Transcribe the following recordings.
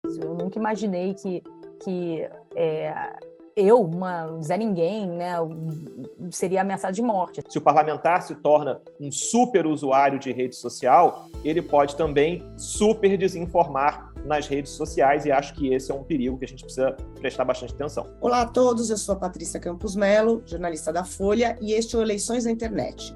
difícil. Eu nunca imaginei que eu, uma Zé Ninguém, né, seria ameaçada de morte. Se o parlamentar se torna um super usuário de rede social, ele pode também super desinformar nas redes sociais, e acho que esse é um perigo que a gente precisa prestar bastante atenção. Olá a todos, eu sou a Patrícia Campos Melo, jornalista da Folha, e este é o Eleições na Internet,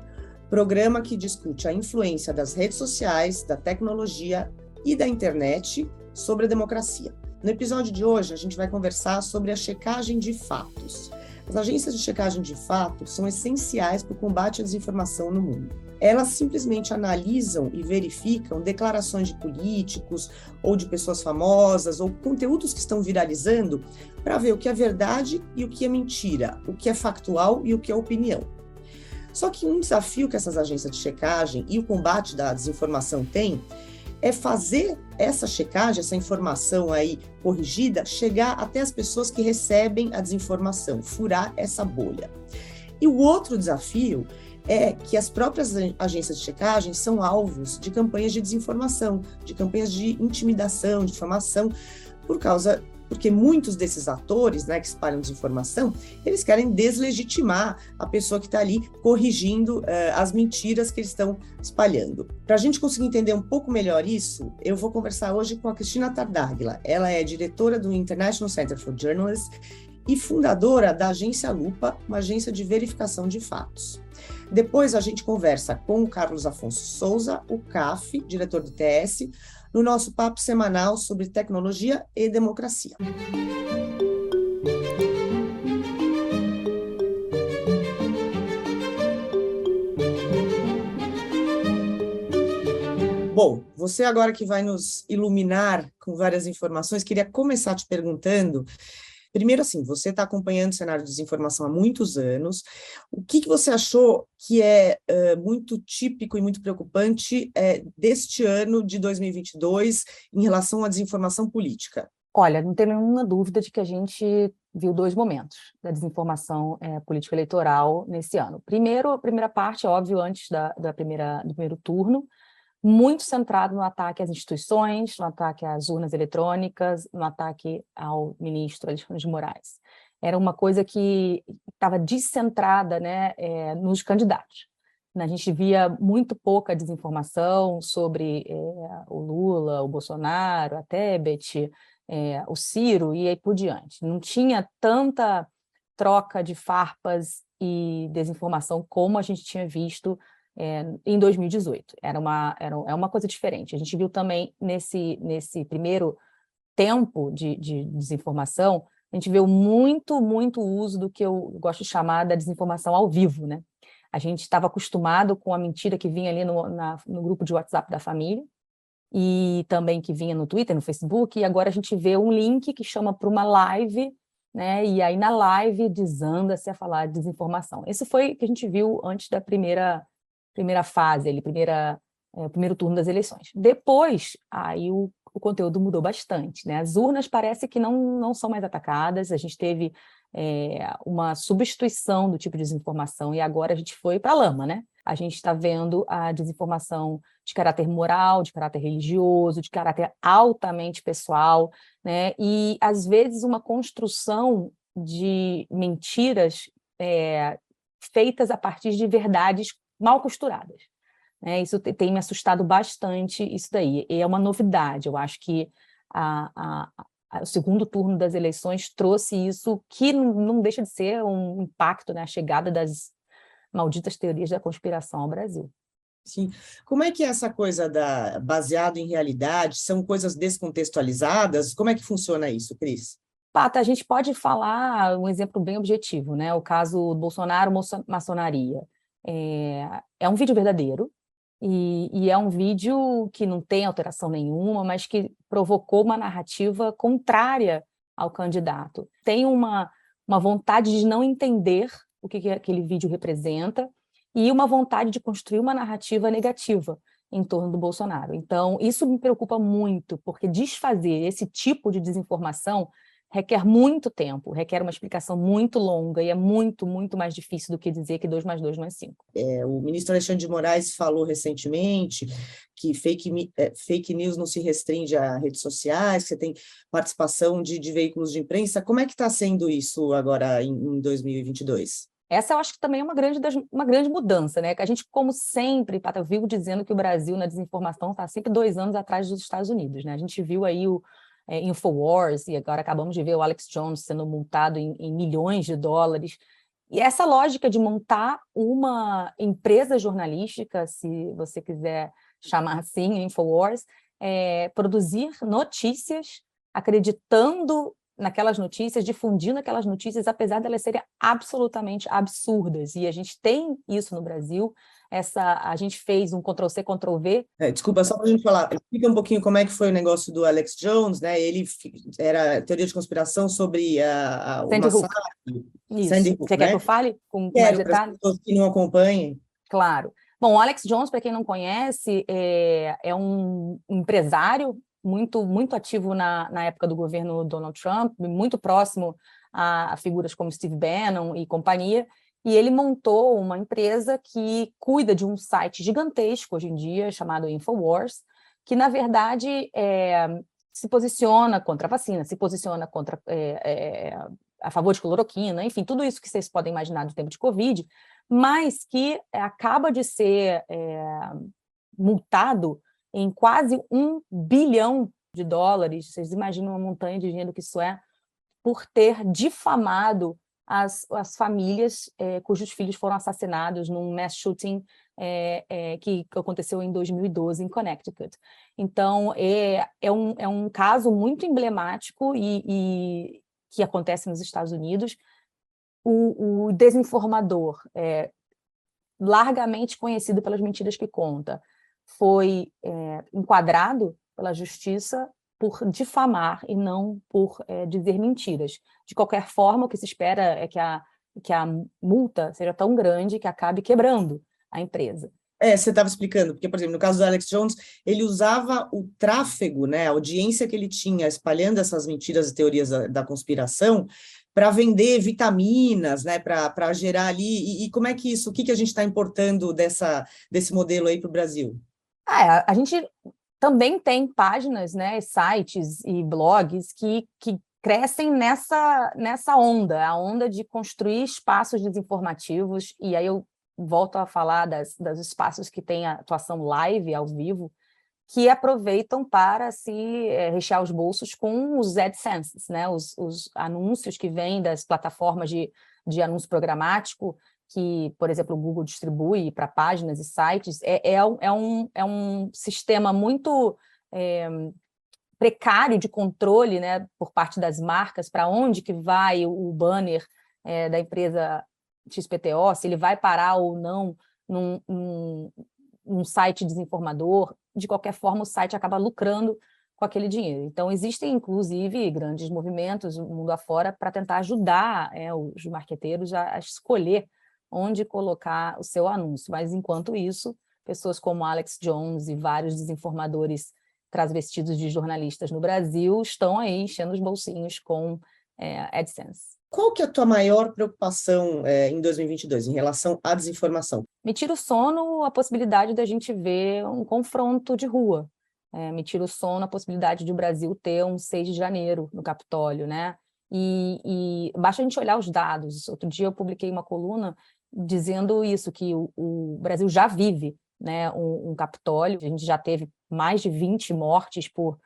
programa que discute a influência das redes sociais, da tecnologia e da internet sobre a democracia. No episódio de hoje, a gente vai conversar sobre a checagem de fatos. As agências de checagem de fatos são essenciais para o combate à desinformação no mundo. Elas simplesmente analisam e verificam declarações de políticos ou de pessoas famosas ou conteúdos que estão viralizando para ver o que é verdade e o que é mentira, o que é factual e o que é opinião. Só que um desafio que essas agências de checagem e o combate da desinformação têm é fazer essa checagem, essa informação aí corrigida, chegar até as pessoas que recebem a desinformação, furar essa bolha. E o outro desafio é que as próprias agências de checagem são alvos de campanhas de desinformação, de campanhas de intimidação, de difamação, porque muitos desses atores, né, que espalham desinformação, eles querem deslegitimar a pessoa que está ali corrigindo as mentiras que eles estão espalhando. Para a gente conseguir entender um pouco melhor isso, eu vou conversar hoje com a Cristina Tardáguila. Ela é diretora do International Center for Journalists e fundadora da Agência Lupa, uma agência de verificação de fatos. Depois a gente conversa com o Carlos Afonso Souza, o CAF, diretor do TS, no nosso papo semanal sobre tecnologia e democracia. Bom, você agora que vai nos iluminar com várias informações, queria começar te perguntando, primeiro assim, você está acompanhando o cenário de desinformação há muitos anos, o que você achou que é muito típico e muito preocupante deste ano de 2022 em relação à desinformação política? Olha, não tem nenhuma dúvida de que a gente viu dois momentos da desinformação política eleitoral nesse ano. Primeiro, a primeira parte, óbvio, antes do primeiro turno, muito centrado no ataque às instituições, no ataque às urnas eletrônicas, no ataque ao ministro Alexandre de Moraes. Era uma coisa que estava descentrada, né, nos candidatos. A gente via muito pouca desinformação sobre o Lula, o Bolsonaro, a Tebet, o Ciro e aí por diante. Não tinha tanta troca de farpas e desinformação como a gente tinha visto em 2018. É uma coisa diferente. A gente viu também nesse primeiro tempo de desinformação, a gente viu muito uso do que eu gosto de chamar da desinformação ao vivo, né? A gente estava acostumado com a mentira que vinha ali no grupo de WhatsApp da família, e também que vinha no Twitter, no Facebook, e agora a gente vê um link que chama para uma live, né? E aí na live desanda-se a falar de desinformação. Isso foi o que a gente viu antes da primeira fase, o primeiro turno das eleições. Depois, aí o conteúdo mudou bastante, né? As urnas parece que não são mais atacadas, a gente teve uma substituição do tipo de desinformação e agora a gente foi para a lama, né? A gente está vendo a desinformação de caráter moral, de caráter religioso, de caráter altamente pessoal, né? E, às vezes, uma construção de mentiras feitas a partir de verdades mal costuradas. Isso tem me assustado bastante, isso daí. E é uma novidade. Eu acho que o segundo turno das eleições trouxe isso, que não deixa de ser um impacto, né? A chegada das malditas teorias da conspiração ao Brasil. Sim. Como é que é essa coisa baseado em realidade? São coisas descontextualizadas? Como é que funciona isso, Cris? Pata, a gente pode falar um exemplo bem objetivo, né? O caso Bolsonaro-maçonaria. É um vídeo verdadeiro e é um vídeo que não tem alteração nenhuma, mas que provocou uma narrativa contrária ao candidato. Tem uma vontade de não entender o que aquele vídeo representa e uma vontade de construir uma narrativa negativa em torno do Bolsonaro. Então, isso me preocupa muito, porque desfazer esse tipo de desinformação requer muito tempo, requer uma explicação muito longa e é muito, muito mais difícil do que dizer que 2 mais 2 não é 5. O ministro Alexandre de Moraes falou recentemente que fake news não se restringe a redes sociais, que você tem participação de veículos de imprensa. Como é que está sendo isso agora em 2022? Essa eu acho que também é uma grande mudança, né? Que a gente, como sempre, Pata, eu vivo dizendo que o Brasil na desinformação está sempre 2 anos atrás dos Estados Unidos, né? A gente viu aí o Infowars e agora acabamos de ver o Alex Jones sendo multado em milhões de dólares. E essa lógica de montar uma empresa jornalística, se você quiser chamar assim, Infowars, produzir notícias acreditando naquelas notícias, difundindo aquelas notícias, apesar de elas serem absolutamente absurdas. E a gente tem isso no Brasil. A gente fez um Ctrl-C, Ctrl-V. Desculpa, só para a gente falar, explica um pouquinho como é que foi o negócio do Alex Jones, né? Ele era teoria de conspiração sobre o Sandy Hook. massacre. Isso. Sandy Hook, Você quer que eu fale com mais Quero, para as detalhes? pessoas que não acompanhem. Claro. Bom, o Alex Jones, para quem não conhece, é um empresário muito, muito ativo na época do governo Donald Trump, muito próximo a figuras como Steve Bannon e companhia, e ele montou uma empresa que cuida de um site gigantesco hoje em dia, chamado Infowars, que, na verdade, se posiciona contra a vacina, se posiciona contra a favor de cloroquina, enfim, tudo isso que vocês podem imaginar do tempo de Covid, mas que acaba de ser multado em quase $1 bilhão. Vocês imaginam uma montanha de dinheiro que isso é, por ter difamado as famílias cujos filhos foram assassinados num mass shooting que aconteceu em 2012 em Connecticut. Então, é um caso muito emblemático e que acontece nos Estados Unidos. O desinformador, largamente conhecido pelas mentiras que conta, foi enquadrado pela justiça por difamar e não por dizer mentiras. De qualquer forma, o que se espera é que a multa seja tão grande que acabe quebrando a empresa. Você estava explicando, porque, por exemplo, no caso do Alex Jones, ele usava o tráfego, né, a audiência que ele tinha espalhando essas mentiras e teorias da conspiração para vender vitaminas, né, para gerar ali. E como é que isso, o que a gente está importando desse modelo aí para o Brasil? A gente também tem páginas, né, sites e blogs que crescem nessa onda, a onda de construir espaços desinformativos, e aí eu volto a falar dos espaços que têm a atuação live, ao vivo, que aproveitam para se rechear os bolsos com os AdSense, né? Os anúncios que vêm das plataformas de anúncio programático, que, por exemplo, o Google distribui para páginas e sites. É um sistema muito precário de controle, né, por parte das marcas, para onde que vai o banner da empresa XPTO, se ele vai parar ou não num site desinformador. De qualquer forma, o site acaba lucrando com aquele dinheiro. Então, existem, inclusive, grandes movimentos no mundo afora para tentar ajudar os marqueteiros a escolher onde colocar o seu anúncio. Mas, enquanto isso, pessoas como Alex Jones e vários desinformadores transvestidos de jornalistas no Brasil estão aí enchendo os bolsinhos com AdSense. Qual que é a tua maior preocupação em 2022 em relação à desinformação? Me tira o sono a possibilidade da gente ver um confronto de rua. Me tira o sono a possibilidade de o Brasil ter um 6 de janeiro no Capitólio, né? E basta a gente olhar os dados. Outro dia eu publiquei uma coluna dizendo isso, que o Brasil já vive, né, um Capitólio. A gente já teve mais de 20 mortes por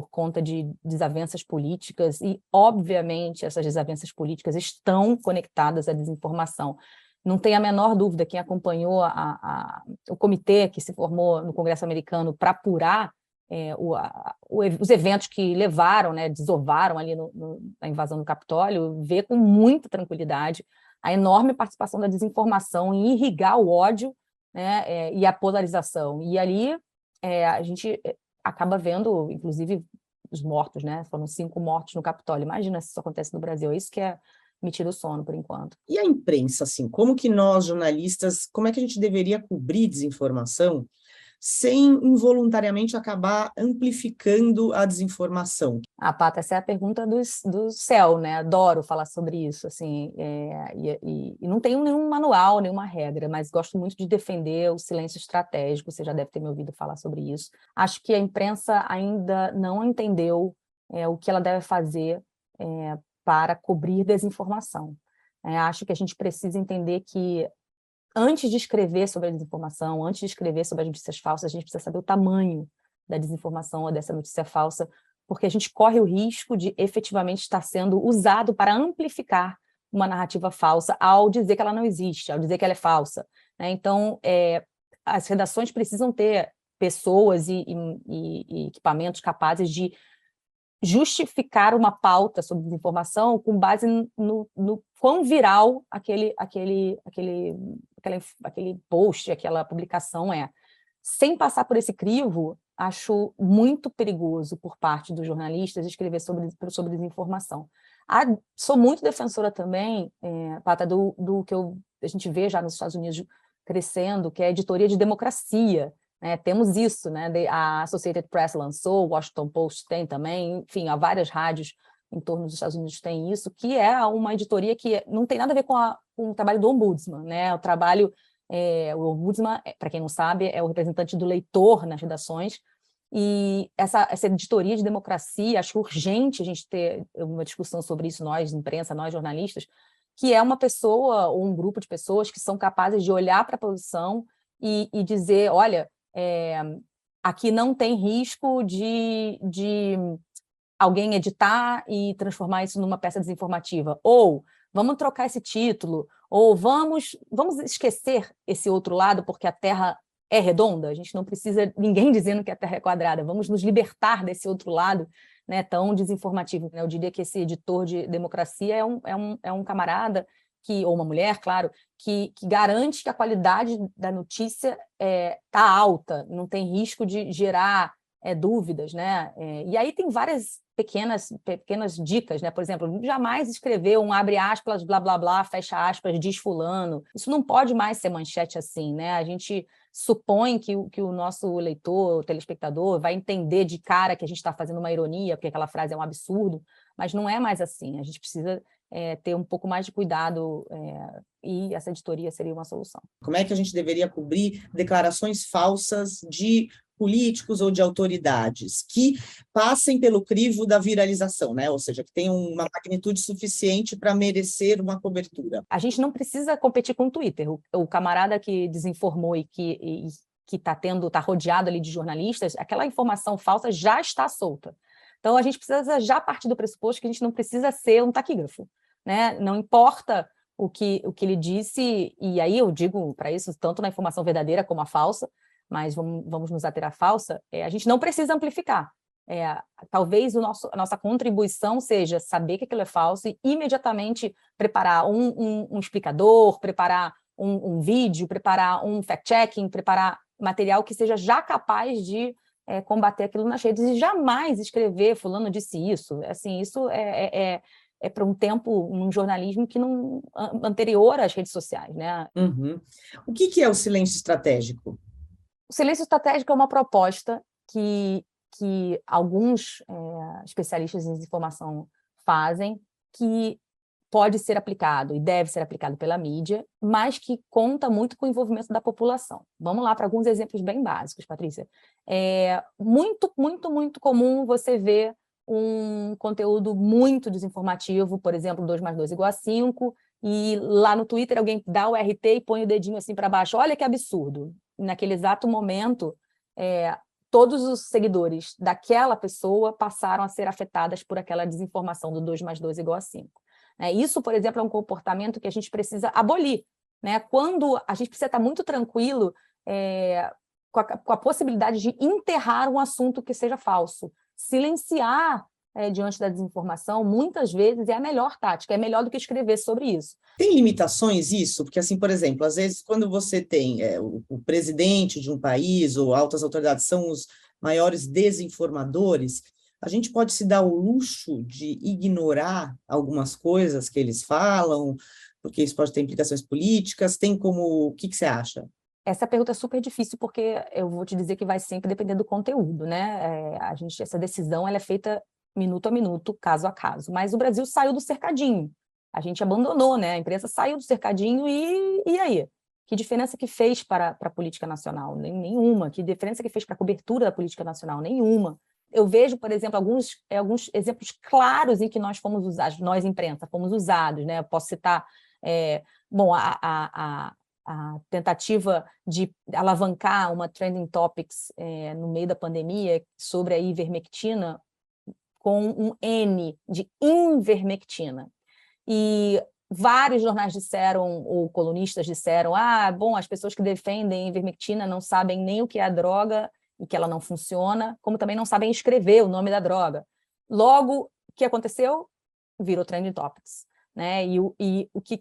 conta de desavenças políticas, e, obviamente, essas desavenças políticas estão conectadas à desinformação. Não tem a menor dúvida, quem acompanhou o comitê que se formou no Congresso americano para apurar os eventos que levaram, né, desovaram ali na invasão do Capitólio, vê com muita tranquilidade a enorme participação da desinformação em irrigar o ódio, né, e a polarização. E ali a gente acaba vendo, inclusive, os mortos, né? Foram 5 mortos no Capitólio. Imagina se isso acontece no Brasil. É isso que me tira o sono, por enquanto. E a imprensa, assim, como que nós, jornalistas, como é que a gente deveria cobrir desinformação sem involuntariamente acabar amplificando a desinformação? Pata, essa é a pergunta do céu, né? Adoro falar sobre isso, assim, e não tenho nenhum manual, nenhuma regra, mas gosto muito de defender o silêncio estratégico, você já deve ter me ouvido falar sobre isso. Acho que a imprensa ainda não entendeu o que ela deve fazer para cobrir desinformação. Acho que a gente precisa entender que antes de escrever sobre a desinformação, antes de escrever sobre as notícias falsas, a gente precisa saber o tamanho da desinformação ou dessa notícia falsa, porque a gente corre o risco de efetivamente estar sendo usado para amplificar uma narrativa falsa ao dizer que ela não existe, ao dizer que ela é falsa, né? Então, as redações precisam ter pessoas e equipamentos capazes de justificar uma pauta sobre desinformação com base no quão viral aquele post, aquela publicação é. Sem passar por esse crivo, acho muito perigoso por parte dos jornalistas escrever sobre desinformação. Sou muito defensora também, Pata, do que a gente vê já nos Estados Unidos crescendo, que é a editoria de democracia. Temos isso, né? A Associated Press lançou, o Washington Post tem também, enfim, há várias rádios em torno dos Estados Unidos têm isso, que é uma editoria que não tem nada a ver com o trabalho do Ombudsman, né? O Ombudsman, para quem não sabe, é o representante do leitor nas redações, e essa editoria de democracia, acho urgente a gente ter uma discussão sobre isso, nós, imprensa, nós, jornalistas, que é uma pessoa ou um grupo de pessoas que são capazes de olhar para a posição e dizer, olha, aqui não tem risco de alguém editar e transformar isso numa peça desinformativa, ou vamos trocar esse título, ou vamos esquecer esse outro lado porque a Terra é redonda, a gente não precisa ninguém dizendo que a Terra é quadrada, vamos nos libertar desse outro lado, né, tão desinformativo. Eu diria que esse editor de democracia é um camarada ou uma mulher, claro, que garante que a qualidade da notícia está alta, não tem risco de gerar dúvidas, né? E aí tem várias pequenas dicas, né? Por exemplo, jamais escrever um abre aspas, blá, blá, blá, fecha aspas, diz fulano. Isso não pode mais ser manchete assim, né? A gente supõe que o nosso leitor, o telespectador, vai entender de cara que a gente está fazendo uma ironia, porque aquela frase é um absurdo, mas não é mais assim. A gente precisa ter um pouco mais de cuidado e essa editoria seria uma solução. Como é que a gente deveria cobrir declarações falsas de políticos ou de autoridades que passem pelo crivo da viralização, né? Ou seja, que tenham uma magnitude suficiente para merecer uma cobertura? A gente não precisa competir com o Twitter. O camarada que desinformou e que está rodeado ali de jornalistas, aquela informação falsa já está solta. Então, a gente precisa já partir do pressuposto que a gente não precisa ser um taquígrafo, né? Não importa o que ele disse, e aí eu digo para isso, tanto na informação verdadeira como a falsa, mas vamos nos ater à falsa, a gente não precisa amplificar. Talvez a nossa contribuição seja saber que aquilo é falso e imediatamente preparar um explicador, preparar um vídeo, preparar um fact-checking, preparar material que seja já capaz de combater aquilo nas redes e jamais escrever fulano disse isso. Assim, isso é para um tempo, um jornalismo que não anterior às redes sociais, né? Uhum. O que é o silêncio estratégico? O silêncio estratégico é uma proposta que alguns especialistas em desinformação fazem, que pode ser aplicado e deve ser aplicado pela mídia, mas que conta muito com o envolvimento da população. Vamos lá para alguns exemplos bem básicos, Patrícia. É muito, muito, muito comum você ver um conteúdo muito desinformativo, por exemplo, 2 mais 2 igual a 5, e lá no Twitter alguém dá o RT e põe o dedinho assim para baixo. Olha que absurdo. Naquele exato momento, todos os seguidores daquela pessoa passaram a ser afetadas por aquela desinformação do 2 mais 2 igual a 5. Isso, por exemplo, é um comportamento que a gente precisa abolir, né? Quando a gente precisa estar muito tranquilo com a possibilidade de enterrar um assunto que seja falso. Silenciar diante da desinformação, muitas vezes, é a melhor tática, é melhor do que escrever sobre isso. Tem limitações isso? Porque, assim, por exemplo, às vezes, quando você tem o presidente de um país ou altas autoridades são os maiores desinformadores, a gente pode se dar o luxo de ignorar algumas coisas que eles falam, porque isso pode ter implicações políticas. Tem como... O que você acha? Essa pergunta é super difícil, porque eu vou te dizer que vai sempre depender do conteúdo, né? Essa decisão ela é feita minuto a minuto, caso a caso. Mas o Brasil saiu do cercadinho. A gente abandonou, né? A imprensa saiu do cercadinho e aí? Que diferença que fez para a política nacional? Nenhuma. Que diferença que fez para a cobertura da política nacional? Nenhuma. Eu vejo, por exemplo, alguns exemplos claros em que nós fomos usados, nós, imprensa, fomos usados, né? Eu posso citar, a tentativa de alavancar uma trending topics no meio da pandemia sobre a ivermectina com um N de invermectina. E vários jornais disseram, ou colunistas disseram, as pessoas que defendem ivermectina não sabem nem o que é a droga e que ela não funciona, como também não sabem escrever o nome da droga. Logo, o que aconteceu? Virou trending topics. Né? E o que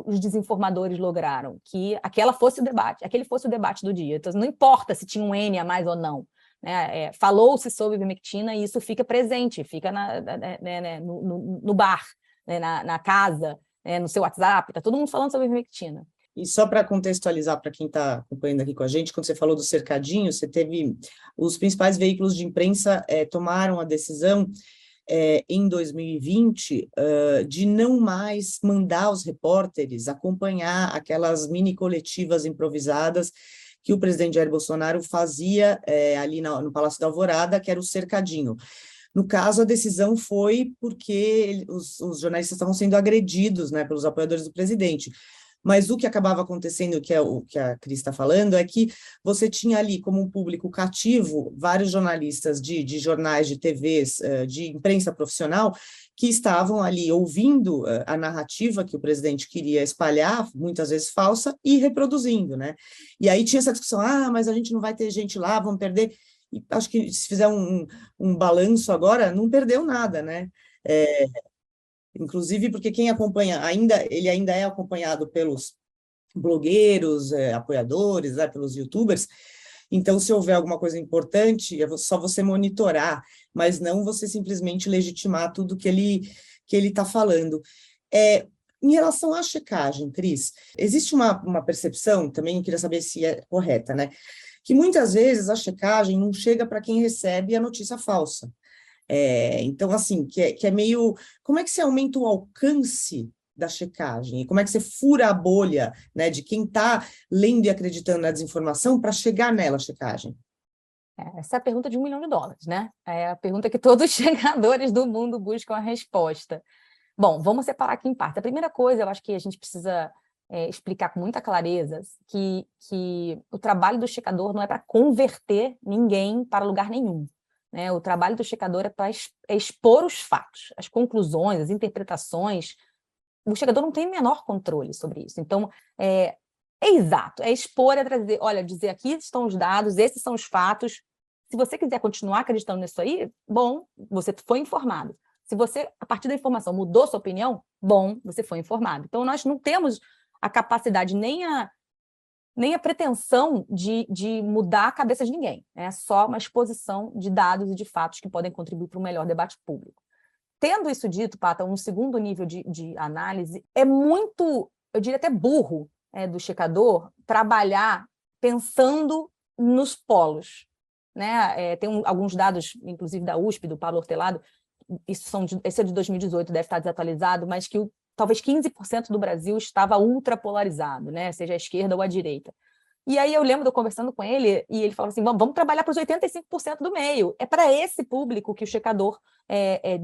os desinformadores lograram? Que aquele fosse o debate do dia. Então, não importa se tinha um N a mais ou não. Né? Falou-se sobre ivermectina e isso fica presente, fica no bar, né? na casa, no seu WhatsApp, está todo mundo falando sobre ivermectina. E só para contextualizar para quem está acompanhando aqui com a gente, quando você falou do cercadinho, você teve os principais veículos de imprensa tomaram a decisão em 2020, de não mais mandar os repórteres acompanhar aquelas mini coletivas improvisadas que o presidente Jair Bolsonaro fazia ali no Palácio da Alvorada, que era o cercadinho. No caso, a decisão foi porque os jornalistas estavam sendo agredidos, né, pelos apoiadores do presidente. Mas o que acabava acontecendo, que é o que a Cris está falando, é que você tinha ali como um público cativo vários jornalistas de jornais, de TVs, de imprensa profissional, que estavam ali ouvindo a narrativa que o presidente queria espalhar, muitas vezes falsa, e reproduzindo, né? E aí tinha essa discussão, mas a gente não vai ter gente lá, vamos perder. E acho que se fizer um balanço agora, não perdeu nada, né? Inclusive porque quem acompanha, ele ainda é acompanhado pelos blogueiros, apoiadores, pelos youtubers, então se houver alguma coisa importante, é só você monitorar, mas não você simplesmente legitimar tudo que ele está falando. Em relação à checagem, Cris, existe uma percepção, também eu queria saber se é correta, né? Que muitas vezes a checagem não chega para quem recebe a notícia falsa. Então, assim, que é meio... Como é que você aumenta o alcance da checagem? E como é que você fura a bolha, né, de quem está lendo e acreditando na desinformação para chegar nela, a checagem? Essa é a pergunta de $1 milhão, né? É a pergunta que todos os chegadores do mundo buscam a resposta. Bom, vamos separar aqui em partes. A primeira coisa, eu acho que a gente precisa explicar com muita clareza que o trabalho do checador não é para converter ninguém para lugar nenhum. Né? O trabalho do checador é para expor os fatos, as conclusões, as interpretações. O checador não tem o menor controle sobre isso. Então, exato, é expor, é trazer, olha, dizer aqui estão os dados, esses são os fatos. Se você quiser continuar acreditando nisso aí, bom, você foi informado. Se você, a partir da informação, mudou sua opinião, bom, você foi informado. Então, nós não temos a capacidade nem a pretensão de mudar a cabeça de ninguém. É só uma exposição de dados e de fatos que podem contribuir para um melhor debate público. Tendo isso dito, Pata, um segundo nível de análise, é muito, eu diria até burro, do checador trabalhar pensando nos polos. Né? Tem alguns dados, inclusive da USP, do Pablo Hortelado, esse é de 2018, deve estar desatualizado, mas que talvez 15% do Brasil estava ultrapolarizado, né? Seja a esquerda ou a direita. E aí eu lembro de eu conversando com ele, e ele falou assim, vamos trabalhar para os 85% do meio. É para esse público que o checador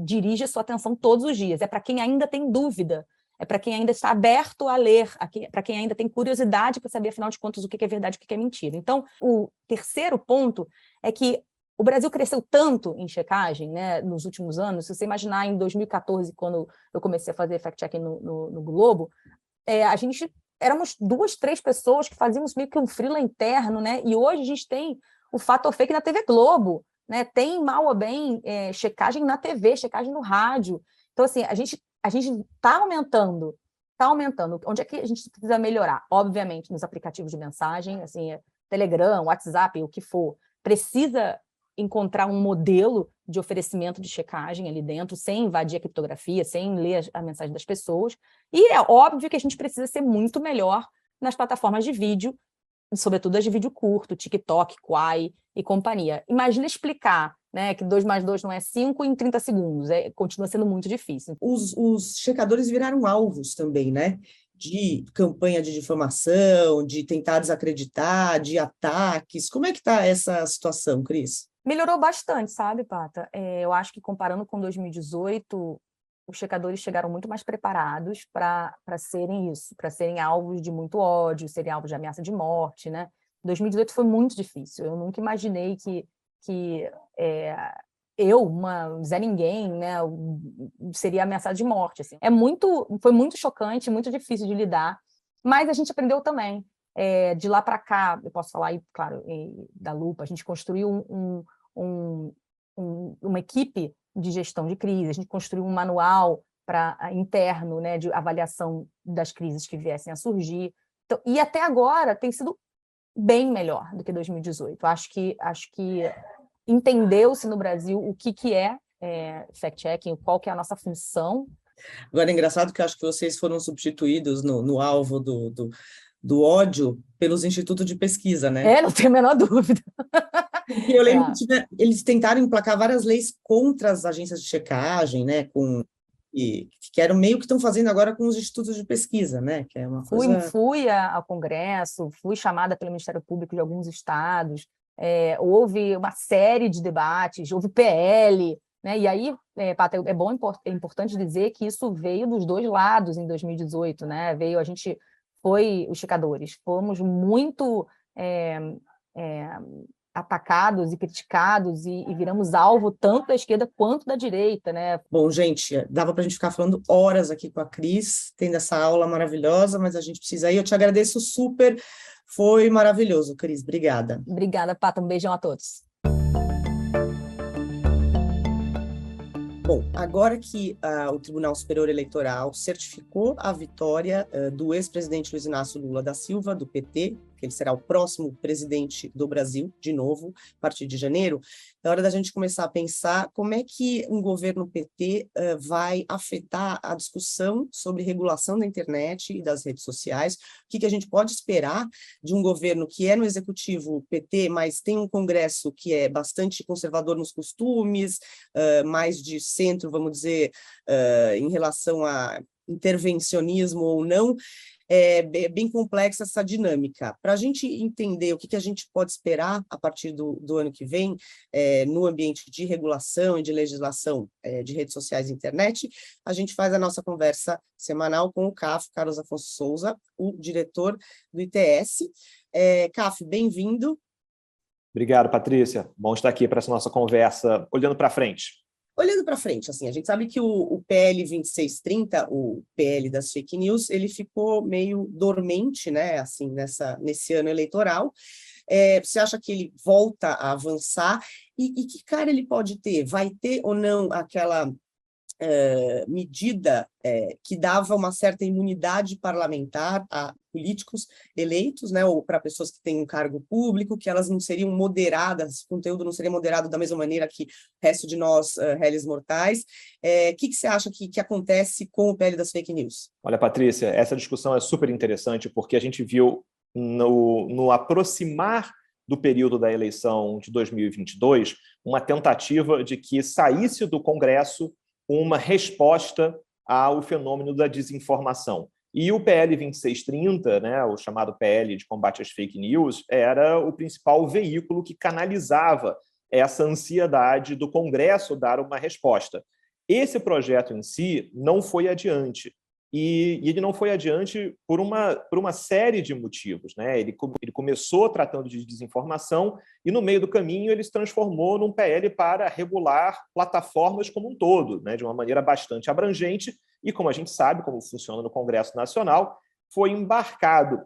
dirige a sua atenção todos os dias. É para quem ainda tem dúvida, é para quem ainda está aberto a ler, para quem ainda tem curiosidade para saber, afinal de contas, o que é verdade e o que é mentira. Então, o terceiro ponto é que o Brasil cresceu tanto em checagem, né, nos últimos anos. Se você imaginar em 2014, quando eu comecei a fazer fact-checking no Globo, a gente éramos 2, 3 pessoas que fazíamos meio que um freela interno, né? E hoje a gente tem o fato ou fake na TV Globo, né? Tem, mal ou bem, checagem na TV, checagem no rádio. Então, assim, a gente está aumentando. Onde é que a gente precisa melhorar? Obviamente, nos aplicativos de mensagem, assim, Telegram, WhatsApp, o que for, precisa encontrar um modelo de oferecimento de checagem ali dentro, sem invadir a criptografia, sem ler a mensagem das pessoas. E é óbvio que a gente precisa ser muito melhor nas plataformas de vídeo, sobretudo as de vídeo curto, TikTok, Quai e companhia. Imagina explicar, né, que 2 mais 2 não é 5 em 30 segundos, continua sendo muito difícil. Os checadores viraram alvos também, né? De campanha de difamação, de tentar desacreditar, de ataques. Como é que está essa situação, Cris? Melhorou bastante, sabe, Pata? Eu acho que comparando com 2018, os checadores chegaram muito mais preparados para serem isso, para serem alvos de muito ódio, serem alvos de ameaça de morte, né? 2018 foi muito difícil. Eu nunca imaginei que Zé Ninguém, né, seria ameaçada de morte. Assim. Foi muito chocante, muito difícil de lidar, mas a gente aprendeu também. De lá para cá, eu posso falar aí, claro, da Lupa, a gente construiu uma equipe de gestão de crise, a gente construiu um manual interno, né, de avaliação das crises que viessem a surgir. Então, e até agora tem sido bem melhor do que 2018. Acho que entendeu-se no Brasil o que é fact-checking, qual que é a nossa função. Agora, é engraçado que eu acho que vocês foram substituídos no alvo do ódio pelos institutos de pesquisa, né? Não tenho a menor dúvida. Eu lembro que eles tentaram emplacar várias leis contra as agências de checagem, né? Que eram meio que estão fazendo agora com os institutos de pesquisa, né? Que é uma coisa... Fui ao Congresso, fui chamada pelo Ministério Público de alguns estados, houve uma série de debates, houve PL, né? E aí, Pata, é importante dizer que isso veio dos dois lados em 2018, né? Os checadores, fomos muito atacados e criticados e viramos alvo tanto da esquerda quanto da direita, né? Bom, gente, dava para a gente ficar falando horas aqui com a Cris, tendo essa aula maravilhosa, mas a gente precisa ir. Eu te agradeço super, foi maravilhoso, Cris, obrigada. Obrigada, Pata, um beijão a todos. Bom, agora que o Tribunal Superior Eleitoral certificou a vitória do ex-presidente Luiz Inácio Lula da Silva, do PT, que ele será o próximo presidente do Brasil, de novo, a partir de janeiro, é hora da gente começar a pensar como é que um governo PT vai afetar a discussão sobre regulação da internet e das redes sociais, o que a gente pode esperar de um governo que é no executivo PT, mas tem um Congresso que é bastante conservador nos costumes, mais de centro, vamos dizer, em relação a intervencionismo ou não. É bem complexa essa dinâmica. Para a gente entender o que a gente pode esperar a partir do ano que vem, no ambiente de regulação e de legislação de redes sociais e internet, a gente faz a nossa conversa semanal com o CAF, Carlos Afonso Souza, o diretor do ITS. CAF, bem-vindo. Obrigado, Patrícia. Bom estar aqui para essa nossa conversa, olhando para frente. Olhando para frente, assim, a gente sabe que o PL 2630, o PL das fake news, ele ficou meio dormente, né, assim, nesse ano eleitoral. Você acha que ele volta a avançar? E que cara ele pode ter? Vai ter ou não aquela medida que dava uma certa imunidade parlamentar a políticos eleitos, né, ou para pessoas que têm um cargo público, que elas não seriam moderadas, o conteúdo não seria moderado da mesma maneira que o resto de nós, réis mortais. O que você acha que acontece com o PL das fake news? Olha, Patrícia, essa discussão é super interessante porque a gente viu no aproximar do período da eleição de 2022 uma tentativa de que saísse do Congresso uma resposta ao fenômeno da desinformação. E o PL 2630, né, o chamado PL de combate às fake news, era o principal veículo que canalizava essa ansiedade do Congresso dar uma resposta. Esse projeto em si não foi adiante. E ele não foi adiante por uma série de motivos, né? Ele começou tratando de desinformação e, no meio do caminho, ele se transformou num PL para regular plataformas como um todo, né? De uma maneira bastante abrangente. E, como a gente sabe, como funciona no Congresso Nacional, foi embarcado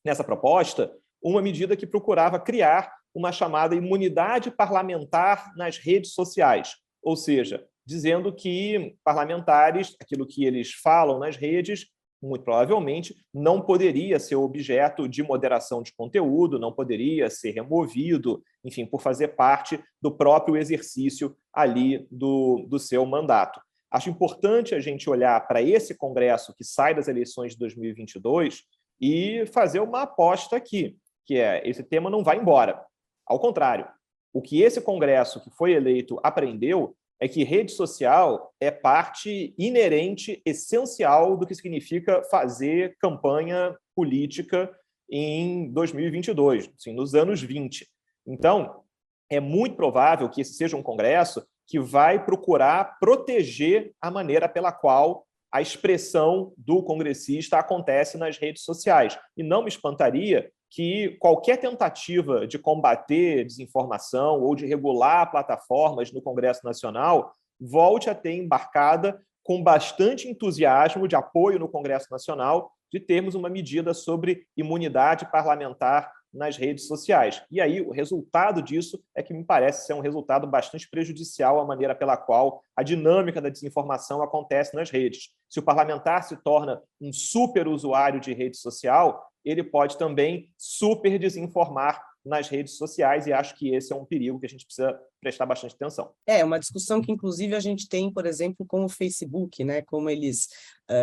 nessa proposta uma medida que procurava criar uma chamada imunidade parlamentar nas redes sociais, ou seja, dizendo que parlamentares, aquilo que eles falam nas redes, muito provavelmente, não poderia ser objeto de moderação de conteúdo, não poderia ser removido, enfim, por fazer parte do próprio exercício ali do seu mandato. Acho importante a gente olhar para esse Congresso que sai das eleições de 2022 e fazer uma aposta aqui, que é esse tema não vai embora. Ao contrário, o que esse Congresso que foi eleito aprendeu é que rede social é parte inerente, essencial do que significa fazer campanha política em 2022, assim, nos anos 20. Então, é muito provável que esse seja um Congresso que vai procurar proteger a maneira pela qual a expressão do congressista acontece nas redes sociais. E não me espantaria que qualquer tentativa de combater desinformação ou de regular plataformas no Congresso Nacional volte a ter embarcada com bastante entusiasmo de apoio no Congresso Nacional de termos uma medida sobre imunidade parlamentar nas redes sociais. E aí o resultado disso é que me parece ser um resultado bastante prejudicial à maneira pela qual a dinâmica da desinformação acontece nas redes. Se o parlamentar se torna um super usuário de rede social, ele pode também super desinformar nas redes sociais, e acho que esse é um perigo que a gente precisa prestar bastante atenção. É uma discussão que, inclusive, a gente tem, por exemplo, com o Facebook, né? Como eles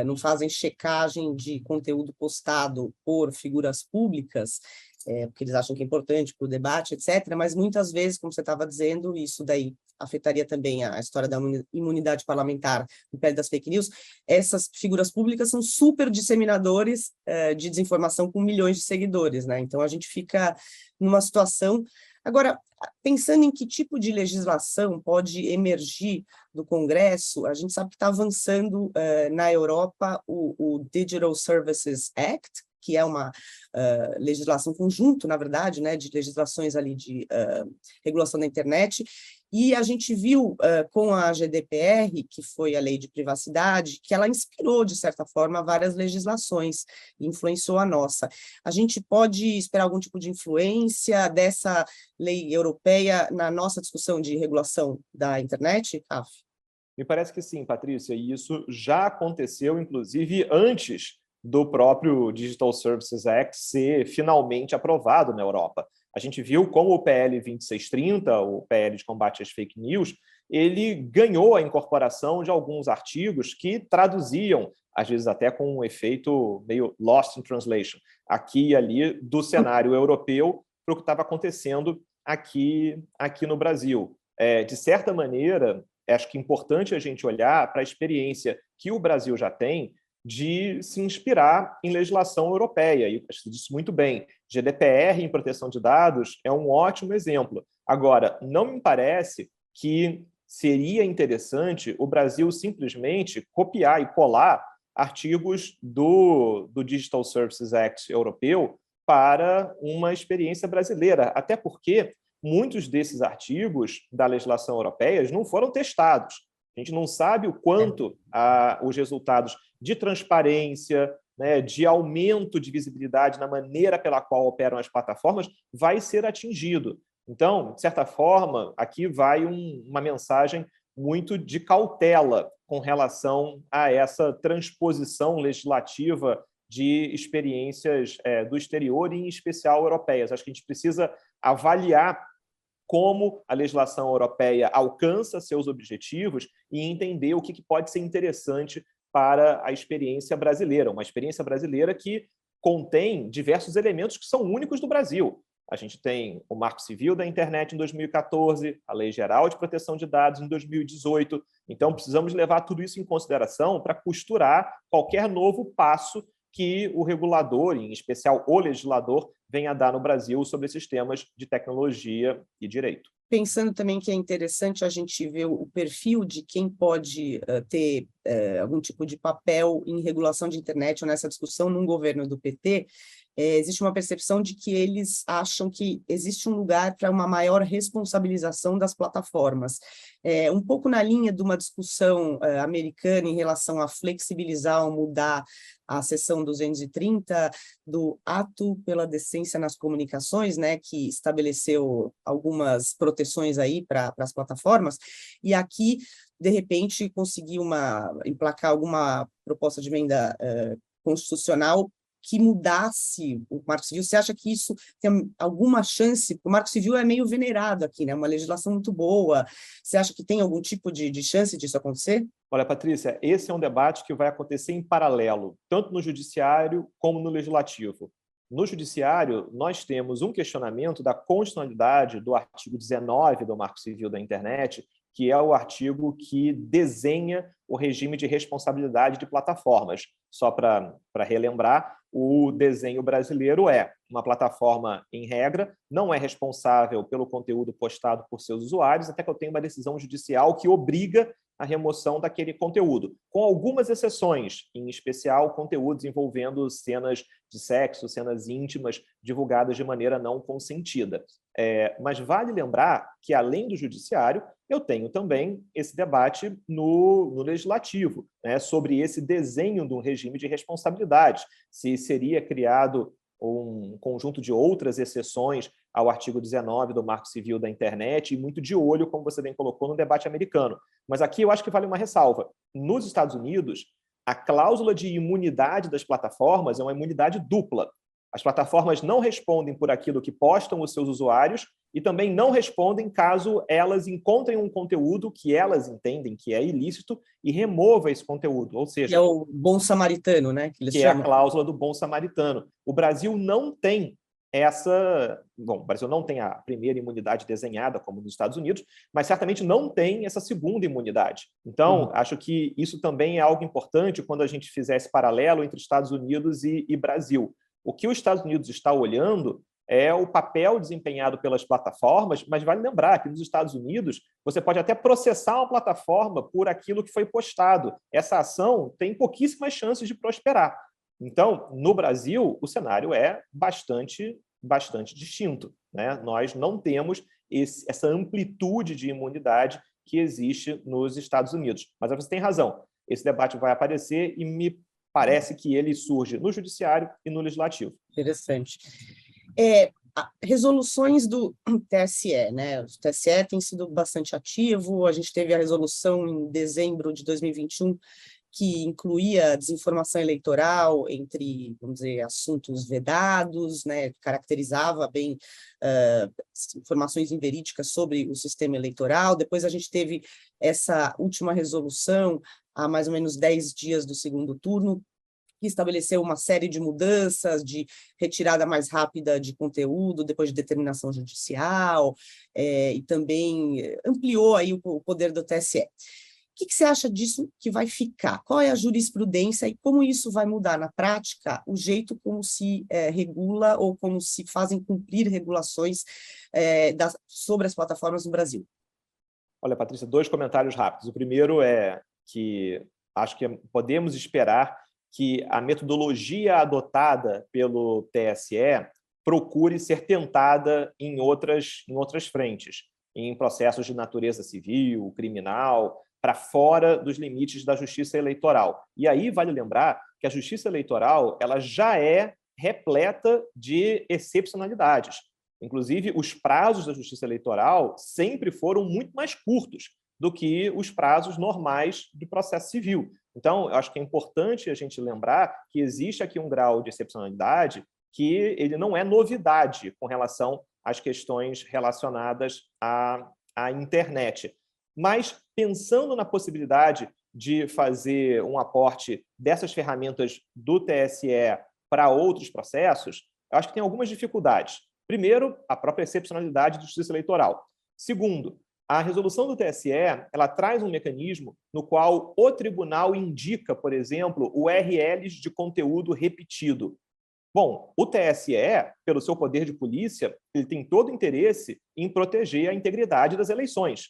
não fazem checagem de conteúdo postado por figuras públicas, porque eles acham que é importante para o debate, etc., mas muitas vezes, como você estava dizendo, isso daí afetaria também a história da imunidade parlamentar no pé das fake news. Essas figuras públicas são super disseminadores de desinformação com milhões de seguidores, né? Então, a gente fica numa situação... Agora, pensando em que tipo de legislação pode emergir do Congresso, a gente sabe que está avançando na Europa o Digital Services Act, que é uma legislação conjunto, na verdade, né, de legislações ali de regulação da internet, e a gente viu com a GDPR, que foi a lei de privacidade, que ela inspirou, de certa forma, várias legislações, e influenciou a nossa. A gente pode esperar algum tipo de influência dessa lei europeia na nossa discussão de regulação da internet, Caf? Me parece que sim, Patrícia, e isso já aconteceu, inclusive, antes do próprio Digital Services Act ser finalmente aprovado na Europa. A gente viu como o PL 2630, o PL de combate às fake news, ele ganhou a incorporação de alguns artigos que traduziam, às vezes até com um efeito meio lost in translation, aqui e ali do cenário europeu para o que estava acontecendo aqui no Brasil. De certa maneira, acho que é importante a gente olhar para a experiência que o Brasil já tem de se inspirar em legislação europeia. E você disse muito bem, GDPR em proteção de dados é um ótimo exemplo. Agora, não me parece que seria interessante o Brasil simplesmente copiar e colar artigos do Digital Services Act europeu para uma experiência brasileira, até porque muitos desses artigos da legislação europeia não foram testados. A gente não sabe o quanto os resultados de transparência, né, de aumento de visibilidade na maneira pela qual operam as plataformas vai ser atingido. Então, de certa forma, aqui vai uma mensagem muito de cautela com relação a essa transposição legislativa de experiências do exterior, e em especial europeias. Acho que a gente precisa avaliar como a legislação europeia alcança seus objetivos e entender o que pode ser interessante para a experiência brasileira, uma experiência brasileira que contém diversos elementos que são únicos do Brasil. A gente tem o Marco Civil da Internet em 2014, a Lei Geral de Proteção de Dados em 2018. Então, precisamos levar tudo isso em consideração para costurar qualquer novo passo que o regulador, em especial o legislador, venha a dar no Brasil sobre esses temas de tecnologia e direito. Pensando também que é interessante a gente ver o perfil de quem pode ter algum tipo de papel em regulação de internet ou nessa discussão num governo do PT, existe uma percepção de que eles acham que existe um lugar para uma maior responsabilização das plataformas. Um pouco na linha de uma discussão americana em relação a flexibilizar ou mudar a seção 230 do Ato pela Decência nas Comunicações, né, que estabeleceu algumas proteções aí para as plataformas, e aqui, de repente, conseguir emplacar alguma proposta de emenda constitucional que mudasse o Marco Civil. Você acha que isso tem alguma chance? O Marco Civil é meio venerado aqui, né? Uma legislação muito boa. Você acha que tem algum tipo de chance disso acontecer? Olha, Patrícia, esse é um debate que vai acontecer em paralelo, tanto no judiciário como no legislativo. no Judiciário, nós temos um questionamento da constitucionalidade do artigo 19 do Marco Civil da Internet, que é o artigo que desenha o regime de responsabilidade de plataformas. Só para relembrar, o desenho brasileiro é uma plataforma, em regra, não é responsável pelo conteúdo postado por seus usuários, até que eu tenha uma decisão judicial que obriga a remoção daquele conteúdo, com algumas exceções, em especial conteúdos envolvendo cenas de sexo, cenas íntimas, divulgadas de maneira não consentida. Mas vale lembrar que, além do judiciário, eu tenho também esse debate no legislativo, né, sobre esse desenho de um regime de responsabilidade, se seria criado um conjunto de outras exceções ao artigo 19 do Marco Civil da Internet, e muito de olho, como você bem colocou, no debate americano. Mas aqui eu acho que vale uma ressalva. Nos Estados Unidos, a cláusula de imunidade das plataformas é uma imunidade dupla. As plataformas não respondem por aquilo que postam os seus usuários e também não respondem caso elas encontrem um conteúdo que elas entendem que é ilícito e remova esse conteúdo. Ou seja, que é o bom samaritano, né? Que é a cláusula do bom samaritano. O Brasil não tem essa... Bom, o Brasil não tem a primeira imunidade desenhada, como nos Estados Unidos, mas certamente não tem essa segunda imunidade. Então, acho que isso também é algo importante quando a gente fizer esse paralelo entre Estados Unidos e Brasil. O que os Estados Unidos está olhando é o papel desempenhado pelas plataformas, mas vale lembrar que nos Estados Unidos você pode até processar uma plataforma por aquilo que foi postado. Essa ação tem pouquíssimas chances de prosperar. Então, no Brasil, o cenário é bastante distinto, né? Nós não temos essa amplitude de imunidade que existe nos Estados Unidos. Mas você tem razão, esse debate vai aparecer e me parece que ele surge no Judiciário e no Legislativo. Interessante. Resoluções do TSE, né? O TSE tem sido bastante ativo, a gente teve a resolução em dezembro de 2021, que incluía desinformação eleitoral entre, vamos dizer, assuntos vedados, né? Caracterizava bem informações inverídicas sobre o sistema eleitoral. Depois a gente teve essa última resolução, há mais ou menos 10 dias do segundo turno, que estabeleceu uma série de mudanças, de retirada mais rápida de conteúdo depois de determinação judicial, e também ampliou aí o poder do TSE. O que você acha disso que vai ficar? Qual é a jurisprudência e como isso vai mudar na prática o jeito como se regula ou como se fazem cumprir regulações sobre as plataformas no Brasil? Olha, Patrícia, 2 comentários rápidos. O primeiro é que acho que podemos esperar que a metodologia adotada pelo TSE procure ser tentada em outras frentes, em processos de natureza civil, criminal, para fora dos limites da justiça eleitoral. E aí vale lembrar que a justiça eleitoral ela já é repleta de excepcionalidades. Inclusive, os prazos da justiça eleitoral sempre foram muito mais curtos do que os prazos normais do processo civil. Então, eu acho que é importante a gente lembrar que existe aqui um grau de excepcionalidade que ele não é novidade com relação às questões relacionadas à internet. Mas, pensando na possibilidade de fazer um aporte dessas ferramentas do TSE para outros processos, eu acho que tem algumas dificuldades. Primeiro, a própria excepcionalidade da justiça eleitoral. Segundo, a resolução do TSE ela traz um mecanismo no qual o tribunal indica, por exemplo, URLs de conteúdo repetido. Bom, o TSE, pelo seu poder de polícia, ele tem todo o interesse em proteger a integridade das eleições.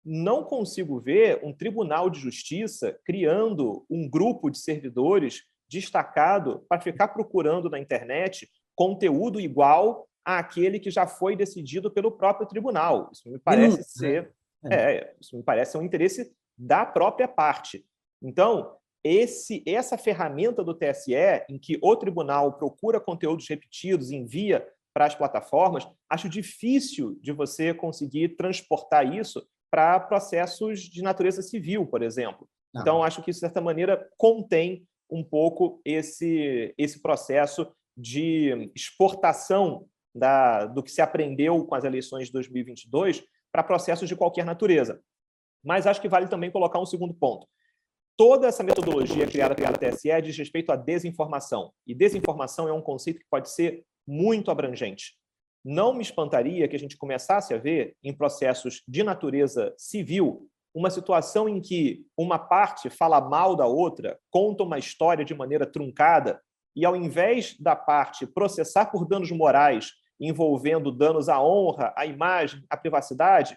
Não consigo ver um tribunal de justiça criando um grupo de servidores destacado para ficar procurando na internet conteúdo igual àquele que já foi decidido pelo próprio tribunal. Isso me parece isso me parece um interesse da própria parte. Então, essa ferramenta do TSE, em que o tribunal procura conteúdos repetidos, envia para as plataformas, acho difícil de você conseguir transportar isso para processos de natureza civil, por exemplo. Então, acho que, de certa maneira, contém um pouco esse processo de exportação do que se aprendeu com as eleições de 2022 para processos de qualquer natureza. Mas acho que vale também colocar um segundo ponto. toda essa metodologia criada pela TSE diz respeito à desinformação. E desinformação é um conceito que pode ser muito abrangente. Não me espantaria que a gente começasse a ver, em processos de natureza civil, uma situação em que uma parte fala mal da outra, conta uma história de maneira truncada, e ao invés da parte processar por danos morais, envolvendo danos à honra, à imagem, à privacidade,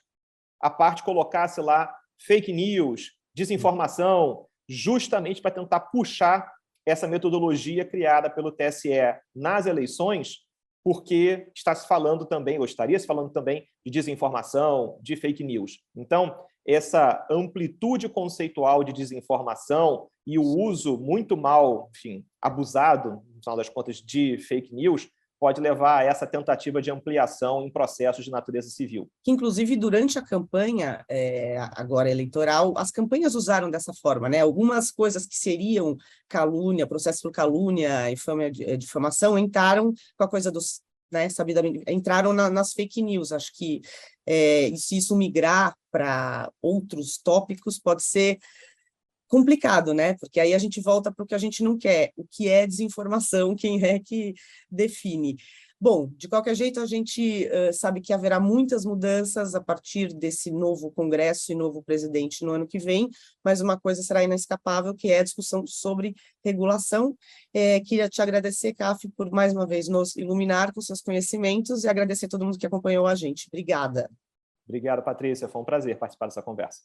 a parte colocasse lá fake news, desinformação, justamente para tentar puxar essa metodologia criada pelo TSE nas eleições, porque está se falando também, ou estaria se falando também, de desinformação, de fake news. Então, essa amplitude conceitual de desinformação e o uso muito mal, enfim, abusado, no final das contas, de fake news, pode levar a essa tentativa de ampliação em processos de natureza civil. Que, inclusive, durante a campanha agora eleitoral, as campanhas usaram dessa forma, né? Algumas coisas que seriam calúnia, processo por calúnia, infâmia, difamação, entraram com a coisa dos, né, sabidamente, entraram nas fake news. Acho que e se isso migrar para outros tópicos, pode ser complicado, né? Porque aí a gente volta para o que a gente não quer, o que é desinformação, quem é que define. Bom, de qualquer jeito, a gente sabe que haverá muitas mudanças a partir desse novo Congresso e novo presidente no ano que vem, mas uma coisa será inescapável, que é a discussão sobre regulação. Queria te agradecer, Caf, por mais uma vez nos iluminar com seus conhecimentos e agradecer a todo mundo que acompanhou a gente. Obrigada. Obrigado, Patrícia. Foi um prazer participar dessa conversa.